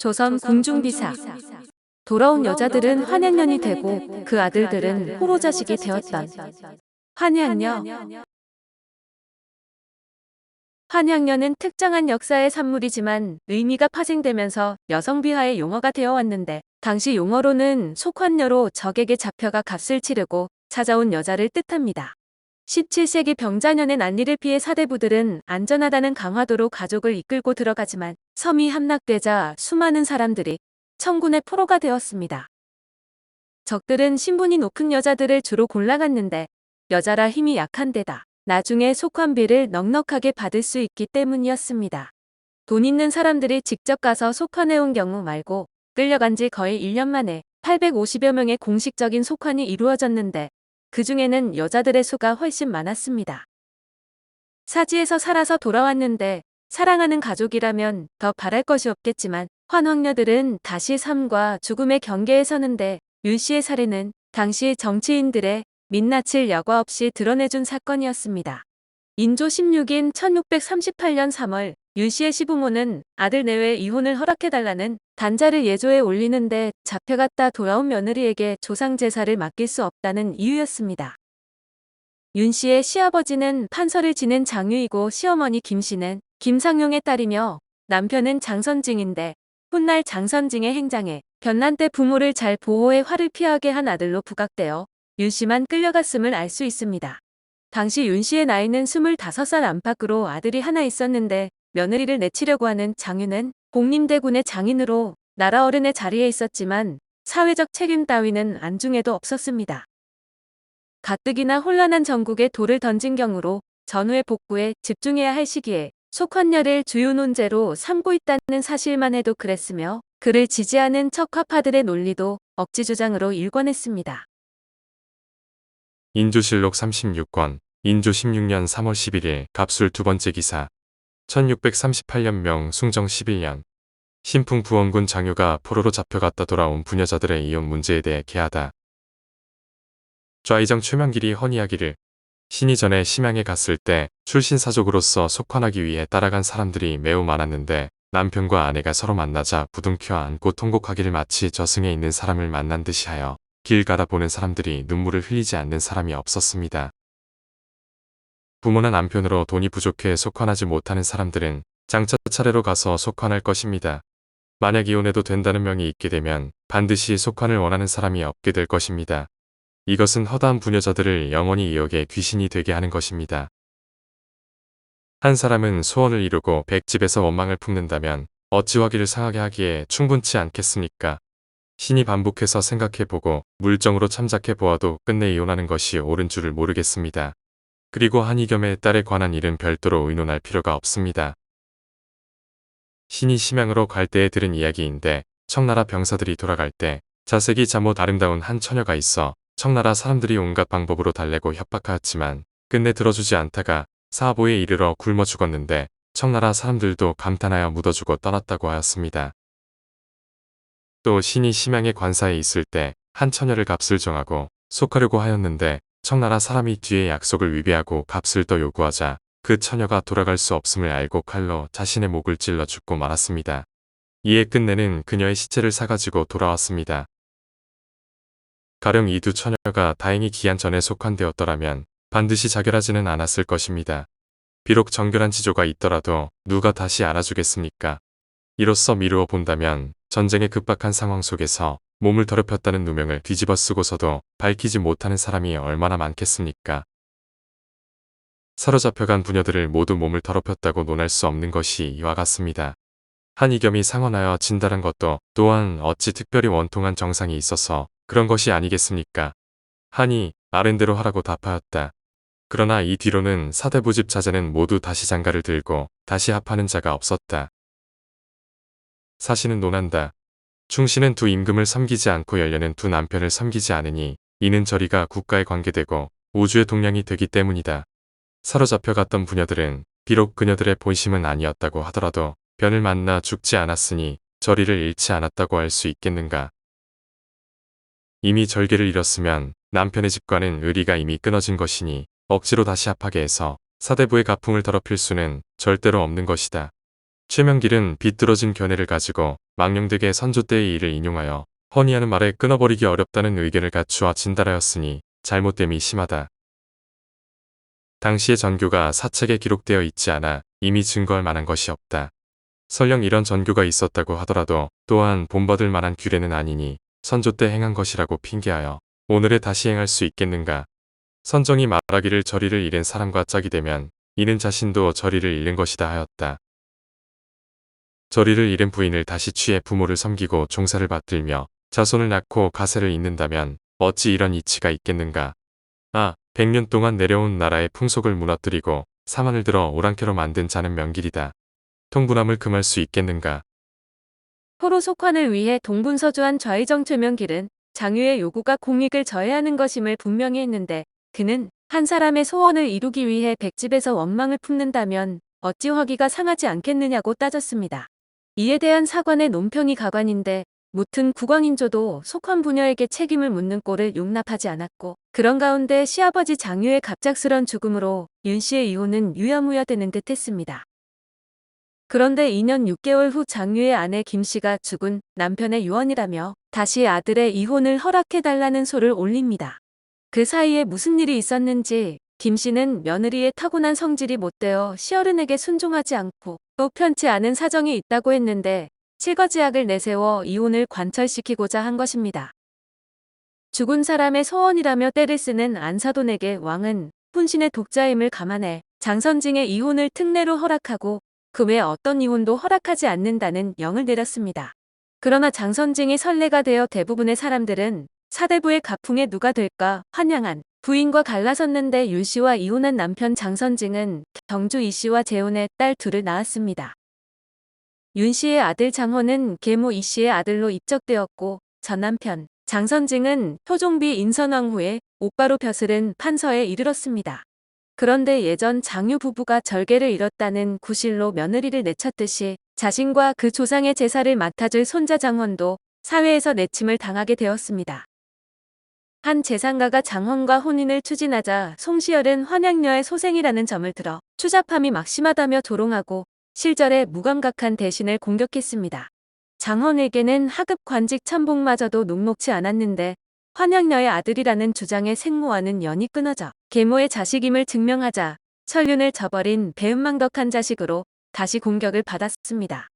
조선 궁중비사. 돌아온 여자들은 환양년이 되고 그 아들들은 호로자식이 되었던 환양녀. 환양녀는 특정한 역사의 산물이지만 의미가 파생되면서 여성 비하의 용어가 되어 왔는데, 당시 용어로는 속환녀로 적에게 잡혀가 값을 치르고 찾아온 여자를 뜻합니다. 17세기 병자년의 난리를 피해 사대부들은 안전하다는 강화도로 가족을 이끌고 들어가지만 섬이 함락되자 수많은 사람들이 청군의 포로가 되었습니다. 적들은 신분이 높은 여자들을 주로 골라갔는데 여자라 힘이 약한 데다 나중에 속환비를 넉넉하게 받을 수 있기 때문이었습니다. 돈 있는 사람들이 직접 가서 속환해온 경우 말고 끌려간 지 거의 1년 만에 850여 명의 공식적인 속환이 이루어졌는데, 그 중에는 여자들의 수가 훨씬 많았습니다. 사지에서 살아서 돌아왔는데 사랑하는 가족이라면 더 바랄 것이 없겠지만 환황녀들은 다시 삶과 죽음의 경계에 서는데, 윤씨의 살해는 당시 정치인들의 민낯을 여과 없이 드러내준 사건이었습니다. 인조 16인 1638년 3월 윤씨의 시부모는 아들 내외 이혼을 허락해달라는 단자를 예조에 올리는데 잡혀갔다 돌아온 며느리에게 조상제사를 맡길 수 없다는 이유였습니다. 윤씨의 시아버지는 판서를 지낸 장유이고 시어머니 김씨는 김상용의 딸이며 남편은 장선징인데, 훗날 장선징의 행장에 변난 때 부모를 잘 보호해 화를 피하게 한 아들로 부각되어 윤씨만 끌려갔음을 알 수 있습니다. 당시 윤씨의 나이는 25살 안팎으로 아들이 하나 있었는데, 며느리를 내치려고 하는 장유는 복림대군의 장인으로 나라 어른의 자리에 있었지만 사회적 책임 따위는 안중에도 없었습니다. 가뜩이나 혼란한 전국에 돌을 던진 경우로 전후의 복구에 집중해야 할 시기에 속환녀를 주요 논제로 삼고 있다는 사실만 해도 그랬으며, 그를 지지하는 척화파들의 논리도 억지주장으로 일관했습니다. 인조실록 36권, 인조 16년 3월 11일 갑술 두 번째 기사. 1638년 명 숭정 11년. 신풍 부원군 장유가 포로로 잡혀갔다 돌아온 부녀자들의 이혼 문제에 대해 개하다. 좌이정 최명길이 헌이하기를, 신이 전에 심양에 갔을 때 출신사족으로서 속환하기 위해 따라간 사람들이 매우 많았는데, 남편과 아내가 서로 만나자 부둥켜 안고 통곡하기를 마치 저승에 있는 사람을 만난 듯이 하여 길 가다 보는 사람들이 눈물을 흘리지 않는 사람이 없었습니다. 부모나 남편으로 돈이 부족해 속환하지 못하는 사람들은 장차 차례로 가서 속환할 것입니다. 만약 이혼해도 된다는 명이 있게 되면 반드시 속환을 원하는 사람이 없게 될 것입니다. 이것은 허다한 부녀자들을 영원히 이역의 귀신이 되게 하는 것입니다. 한 사람은 소원을 이루고 100집에서 원망을 품는다면 어찌 화기를 상하게 하기에 충분치 않겠습니까? 신이 반복해서 생각해보고 물정으로 참작해 보아도 끝내 이혼하는 것이 옳은 줄을 모르겠습니다. 그리고 한이겸의 딸에 관한 일은 별도로 의논할 필요가 없습니다. 신이 심양으로 갈 때에 들은 이야기인데, 청나라 병사들이 돌아갈 때 자색이 잠옷 아름다운 한 처녀가 있어 청나라 사람들이 온갖 방법으로 달래고 협박하였지만 끝내 들어주지 않다가 사하보에 이르러 굶어 죽었는데, 청나라 사람들도 감탄하여 묻어주고 떠났다고 하였습니다. 또 신이 심양의 관사에 있을 때 한 처녀를 값을 정하고 속하려고 하였는데, 청나라 사람이 뒤에 약속을 위배하고 값을 더 요구하자 그 처녀가 돌아갈 수 없음을 알고 칼로 자신의 목을 찔러 죽고 말았습니다. 이에 끝내는 그녀의 시체를 사가지고 돌아왔습니다. 가령 이 두 처녀가 다행히 기한 전에 속환되었더라면 반드시 자결하지는 않았을 것입니다. 비록 정결한 지조가 있더라도 누가 다시 알아주겠습니까? 이로써 미루어 본다면 전쟁의 급박한 상황 속에서 몸을 더럽혔다는 누명을 뒤집어 쓰고서도 밝히지 못하는 사람이 얼마나 많겠습니까? 사로잡혀간 부녀들을 모두 몸을 더럽혔다고 논할 수 없는 것이 이와 같습니다. 한이겸이 상언하여 진달한 것도 또한 어찌 특별히 원통한 정상이 있어서 그런 것이 아니겠습니까? 한이 아랜대로 하라고 답하였다. 그러나 이 뒤로는 사대부집 자제는 모두 다시 장가를 들고 다시 합하는 자가 없었다. 사신은 논한다. 충신은 두 임금을 섬기지 않고 열려는 두 남편을 섬기지 않으니 이는 저리가 국가에 관계되고 우주의 동량이 되기 때문이다. 사로잡혀갔던 부녀들은 비록 그녀들의 본심은 아니었다고 하더라도 변을 만나 죽지 않았으니 저리를 잃지 않았다고 할 수 있겠는가. 이미 절개를 잃었으면 남편의 집과는 의리가 이미 끊어진 것이니 억지로 다시 합하게 해서 사대부의 가풍을 더럽힐 수는 절대로 없는 것이다. 최명길은 비뚤어진 견해를 가지고 망령되게 선조 때의 일을 인용하여 허니하는 말에 끊어버리기 어렵다는 의견을 갖추어 진달하였으니 잘못됨이 심하다. 당시의 전교가 사책에 기록되어 있지 않아 이미 증거할 만한 것이 없다. 설령 이런 전교가 있었다고 하더라도 또한 본받을 만한 규례는 아니니 선조 때 행한 것이라고 핑계하여 오늘에 다시 행할 수 있겠는가. 선정이 말하기를 저리를 잃은 사람과 짝이 되면 이는 자신도 저리를 잃은 것이다 하였다. 저리를 잃은 부인을 다시 취해 부모를 섬기고 종사를 받들며 자손을 낳고 가세를 잇는다면 어찌 이런 이치가 있겠는가. 100년 동안 내려온 나라의 풍속을 무너뜨리고 사만을 들어 오랑캐로 만든 자는 명길이다. 통분함을 금할 수 있겠는가. 포로 속환을 위해 동분서주한 좌의정 최명길은 장유의 요구가 공익을 저해하는 것임을 분명히 했는데 그는 한 사람의 소원을 이루기 위해 백집에서 원망을 품는다면 어찌 화기가 상하지 않겠느냐고 따졌습니다. 이에 대한 사관의 논평이 가관인데 무튼 국왕인조도 속환 부녀에게 책임을 묻는 꼴을 용납하지 않았고 그런 가운데 시아버지 장유의 갑작스런 죽음으로 윤 씨의 이혼은 유야무야 되는 듯 했습니다. 그런데 2년 6개월 후 장유의 아내 김 씨가 죽은 남편의 유언이라며 다시 아들의 이혼을 허락해달라는 소를 올립니다. 그 사이에 무슨 일이 있었는지 김 씨는 며느리의 타고난 성질이 못되어 시어른에게 순종하지 않고 또 편치 않은 사정이 있다고 했는데 실거지약을 내세워 이혼을 관철시키고자 한 것입니다. 죽은 사람의 소원이라며 떼를 쓰는 안사돈에게 왕은 혼신의 독자임을 감안해 장선징의 이혼을 특례로 허락하고 그 외 어떤 이혼도 허락하지 않는다는 영을 내렸습니다. 그러나 장선징이 선례가 되어 대부분의 사람들은 사대부의 가풍에 누가 될까 환양한 부인과 갈라섰는데 윤 씨와 이혼한 남편 장선징은 경주 이 씨와 재혼의 딸 둘을 낳았습니다. 윤 씨의 아들 장헌은 계모 이 씨의 아들로 입적되었고 전 남편 장선징은 효종비 인선왕 후에 오빠로 벼슬은 판서에 이르렀습니다. 그런데 예전 장유 부부가 절개를 잃었다는 구실로 며느리를 내쳤듯이 자신과 그 조상의 제사를 맡아줄 손자 장헌도 사회에서 내침을 당하게 되었습니다. 한 재상가가 장헌과 혼인을 추진하자 송시열은 환양녀의 소생이라는 점을 들어 추잡함이 막심하다며 조롱하고 실절에 무감각한 대신을 공격했습니다. 장헌에게는 하급 관직 참복마저도 녹록치 않았는데 환양녀의 아들이라는 주장의 생모와는 연이 끊어져 계모의 자식임을 증명하자 천륜을 저버린 배은망덕한 자식으로 다시 공격을 받았습니다.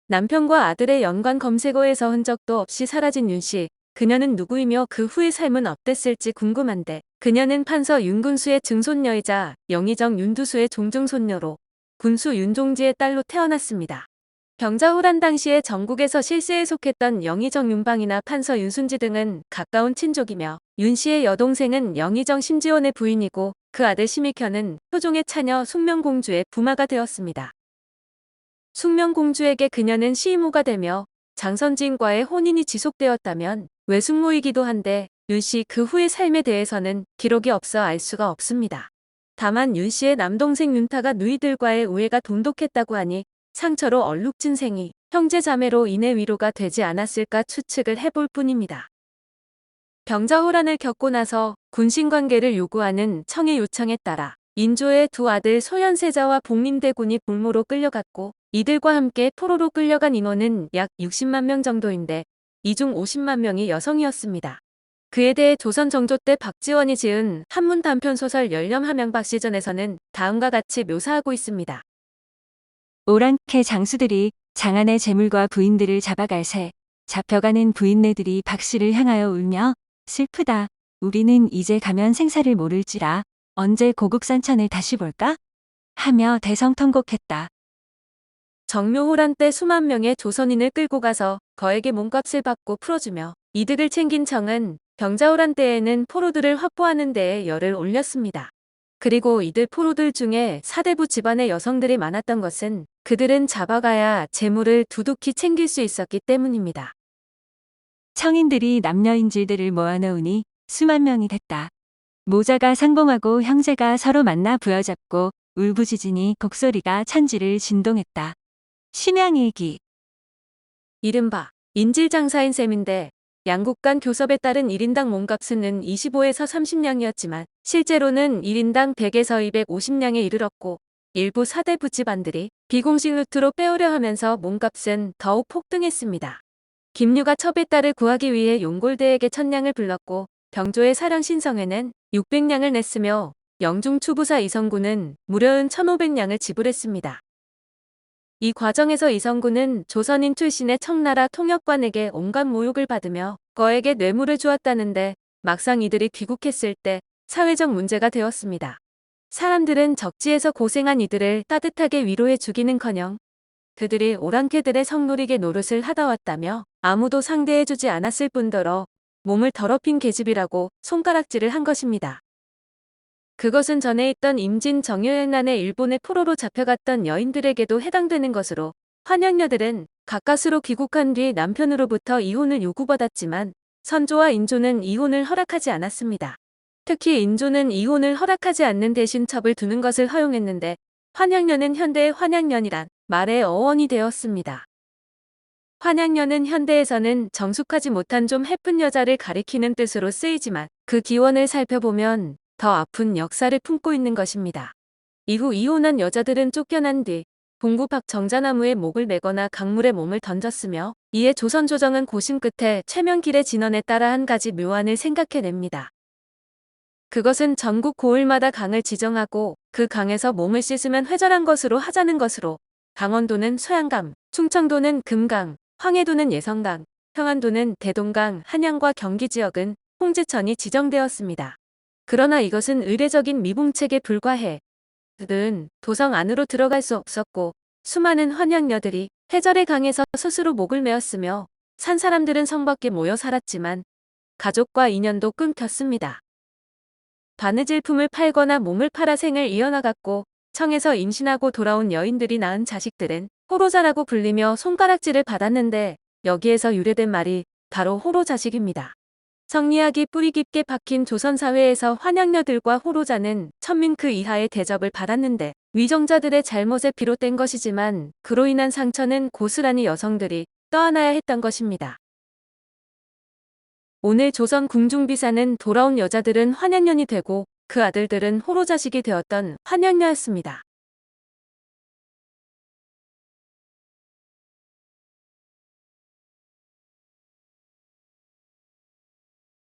남편과 아들의 연관 검색어에서 흔적도 없이 사라진 윤 씨. 그녀는 누구이며 그 후의 삶은 어땠을지 궁금한데 그녀는 판서 윤군수의 증손녀이자 영의정 윤두수의 종중손녀로 군수 윤종지의 딸로 태어났습니다. 병자호란 당시에 전국에서 실세에 속했던 영의정 윤방이나 판서 윤순지 등은 가까운 친족이며 윤 씨의 여동생은 영의정 심지원의 부인이고 그 아들 심익현은 효종의 차녀 숙명공주의 부마가 되었습니다. 숙명공주에게 그녀는 시이모가 되며 장선진과의 혼인이 지속되었다면 외숙모이기도 한데 윤 씨 그 후의 삶에 대해서는 기록이 없어 알 수가 없습니다. 다만 윤 씨의 남동생 윤타가 누이들과의 우애가 돈독했다고 하니 상처로 얼룩진 생이 형제 자매로 인해 위로가 되지 않았을까 추측을 해볼 뿐입니다. 병자호란을 겪고 나서 군신관계를 요구하는 청의 요청에 따라 인조의 두 아들 소현세자와 복림대군이 볼모로 끌려갔고 이들과 함께 포로로 끌려간 인원은 약 60만 명 정도인데 이 중 50만 명이 여성이었습니다. 그에 대해 조선 정조 때 박지원이 지은 한문 단편소설 열렴함양박시전에서는 다음과 같이 묘사하고 있습니다. 오랑캐 장수들이 장안의 재물과 부인들을 잡아갈새 잡혀가는 부인네들이 박씨를 향하여 울며 슬프다. 우리는 이제 가면 생사를 모를지라 언제 고국산천을 다시 볼까? 하며 대성통곡했다. 정묘호란 때 수만 명의 조선인을 끌고 가서 거액의 몸값을 받고 풀어주며 이득을 챙긴 청은 병자호란 때에는 포로들을 확보하는 데에 열을 올렸습니다. 그리고 이들 포로들 중에 사대부 집안의 여성들이 많았던 것은 그들은 잡아가야 재물을 두둑히 챙길 수 있었기 때문입니다. 청인들이 남녀인질들을 모아놓으니 수만 명이 됐다. 모자가 상봉하고 형제가 서로 만나 부여잡고 울부짖으니 곡소리가 천지를 진동했다. 심양일기. 이른바 인질장사인 셈인데 양국 간 교섭에 따른 1인당 몸값은 25에서 30냥이었지만 실제로는 1인당 100에서 250냥에 이르렀고 일부 사대부 집안들이 비공식 루트로 빼오려 하면서 몸값은 더욱 폭등했습니다. 김유가 첩의 딸을 구하기 위해 용골대에게 1000냥을 불렀고 병조의 사령 신성에는 600냥을 냈으며 영중 추부사 이성구는 무려 1500냥을 지불했습니다. 이 과정에서 이성구는 조선인 출신의 청나라 통역관에게 온갖 모욕을 받으며 거에게 뇌물을 주었다는데 막상 이들이 귀국했을 때 사회적 문제가 되었습니다. 사람들은 적지에서 고생한 이들을 따뜻하게 위로해 주기는커녕 그들이 오랑캐들의 성노리게 노릇을 하다 왔다며 아무도 상대해주지 않았을 뿐더러 몸을 더럽힌 계집이라고 손가락질을 한 것입니다. 그것은 전에 있던 임진 정유행란에 일본의 포로로 잡혀갔던 여인들에게도 해당되는 것으로 환양녀들은 가까스로 귀국한 뒤 남편으로부터 이혼을 요구받았지만 선조와 인조는 이혼을 허락하지 않았습니다. 특히 인조는 이혼을 허락하지 않는 대신 첩을 두는 것을 허용했는데 환양녀는 현대의 환양년이란 말의 어원이 되었습니다. 환양녀는 현대에서는 정숙하지 못한 좀 해픈 여자를 가리키는 뜻으로 쓰이지만 그 기원을 살펴보면 더 아픈 역사를 품고 있는 것입니다. 이후 이혼한 여자들은 쫓겨난 뒤 동구 밖 정자나무에 목을 매거나 강물에 몸을 던졌으며 이에 조선 조정은 고심 끝에 최명길의 진언에 따라 한 가지 묘안을 생각해냅니다. 그것은 전국 고을마다 강을 지정하고 그 강에서 몸을 씻으면 회절한 것으로 하자는 것으로 강원도는 소양강, 충청도는 금강, 황해도는 예성강, 평안도는 대동강, 한양과 경기 지역은 홍지천이 지정되었습니다. 그러나 이것은 의례적인 미봉책에 불과해 그들은 도성 안으로 들어갈 수 없었고 수많은 환양녀들이 해절의 강에서 스스로 목을 메었으며 산 사람들은 성 밖에 모여 살았지만 가족과 인연도 끊겼습니다. 바느질품을 팔거나 몸을 팔아 생을 이어나갔고 청에서 임신하고 돌아온 여인들이 낳은 자식들은 호로자라고 불리며 손가락질을 받았는데 여기에서 유래된 말이 바로 호로자식입니다. 성리학이 뿌리 깊게 박힌 조선사회에서 환양녀들과 호로자는 천민 그 이하의 대접을 받았는데 위정자들의 잘못에 비롯된 것이지만 그로 인한 상처는 고스란히 여성들이 떠안아야 했던 것입니다. 오늘 조선 궁중비사는 돌아온 여자들은 환양년이 되고 그 아들들은 호로자식이 되었던 환양녀였습니다.